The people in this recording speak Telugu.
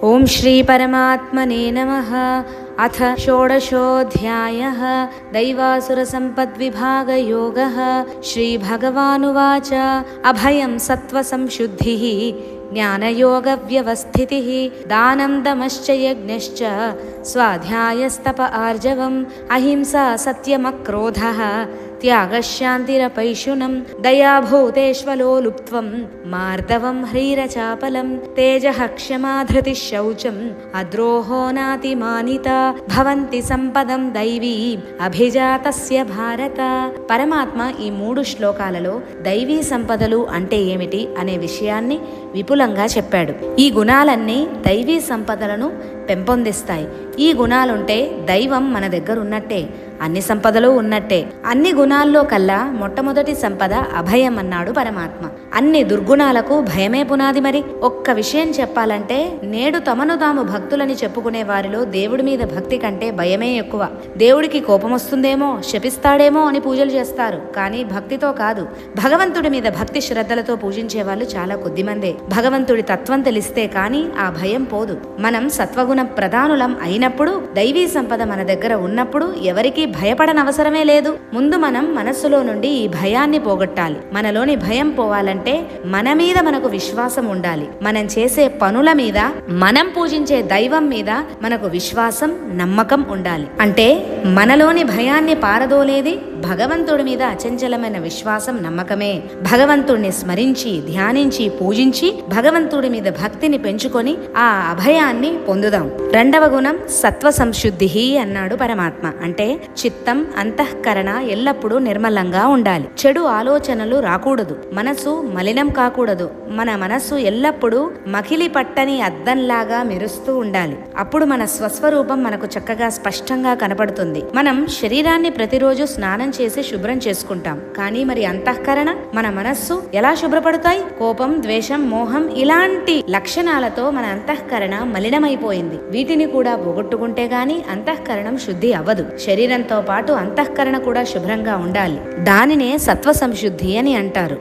ओम श्री परमात्मने नमः। अथ षोडशोऽध्यायः। दैवासुरसम्पद्विभागयोगः। श्रीभगवानुवाच अभयं सत्त्वसंशुद्धिः ज्ञानयोगव्यवस्थितिः दानं दमश्च यज्ञश्च स्वाध्यायस्तप आर्जवम् अहिंसा सत्यमक्रोधः त्यागशान्तिरपैशुनं दयाभूतेष्वलोलुप्त्वं मार्दवं ह्रीरचापलं तेजः क्षमा धृतिः शौचम् अद्रोहो नातिमानिता భవంతి సంపదం దైవీ అభిజాతస్య భారత. పరమాత్మ ఈ 3 శ్లోకాలలో దైవీ సంపదలు అంటే ఏమిటి అనే విషయాన్ని విపులంగా చెప్పాడు. ఈ గుణాలన్నీ దైవీ సంపదలను పెంపొందిస్తాయి. ఈ గుణాలుంటే దైవం మన దగ్గర ఉన్నట్టే, అన్ని సంపదలు ఉన్నట్టే. అన్ని గుణాల్లో కల్లా మొట్టమొదటి సంపద అభయం అన్నాడు పరమాత్మ. అన్ని దుర్గుణాలకు భయమే పునాది. మరి ఒక్క విషయం చెప్పాలంటే, నేడు తమను తాము భక్తులని చెప్పుకునే వారిలో దేవుడి మీద భక్తి కంటే భయమే ఎక్కువ. దేవుడికి కోపం వస్తుందేమో, శపిస్తాడేమో అని పూజలు చేస్తారు, కానీ భక్తితో కాదు. భగవంతుడి మీద భక్తి శ్రద్ధలతో పూజించే వాళ్ళు చాలా కొద్దిమందే. భగవంతుడి తత్వం తెలిస్తే కానీ ఆ భయం పోదు. మనం సత్వగుణ ప్రధానులం అయినప్పుడు, దైవీ సంపద మన దగ్గర ఉన్నప్పుడు ఎవరికీ భయపడనవసరమే లేదు. ముందు మనం మనస్సులో నుండి ఈ భయాన్ని పోగొట్టాలి. మనలోని భయం పోవాలంటే మన మీద మనకు విశ్వాసం ఉండాలి. మనం చేసే పనుల మీద, మనం పూజించే దైవం మీద మనకు విశ్వాసం, నమ్మకం ఉండాలి. అంటే మనలోని భయాన్ని పారదోలేది భగవంతుడి మీద అచంచలమైన విశ్వాసం, నమ్మకమే. భగవంతుడిని స్మరించి, ధ్యానించి, పూజించి భగవంతుడి మీద భక్తిని పెంచుకొని ఆ అభయాన్ని పొందుదాం. రెండవ గుణం సత్వ సంశుద్ధి అన్నాడు పరమాత్మ. అంటే చిత్తం, అంతఃకరణ ఎల్లప్పుడూ నిర్మలంగా ఉండాలి. చెడు ఆలోచనలు రాకూడదు. మనసు మలినం కాకూడదు. మన మనస్సు ఎల్లప్పుడూ మకిలి పట్టని అద్దంలాగా మెరుస్తూ ఉండాలి. అప్పుడు మన స్వస్వరూపం మనకు చక్కగా స్పష్టంగా కనపడుతుంది. మనం శరీరాన్ని ప్రతిరోజు స్నానం చేసి శుభ్రం చేసుకుంటాం, కానీ మరి అంతఃకరణ, మన మనస్సు ఎలా శుభ్రపడతాయి? కోపం, ద్వేషం, మోహం ఇలాంటి లక్షణాలతో మన అంతఃకరణ మలినమైపోయింది. వీటిని కూడా పోగొట్టుకుంటే గాని అంతఃకరణం శుద్ధి అవ్వదు. శరీరంతో పాటు అంతఃకరణ కూడా శుభ్రంగా ఉండాలి. దానినే సత్వ సంశుద్ధి అని అంటారు.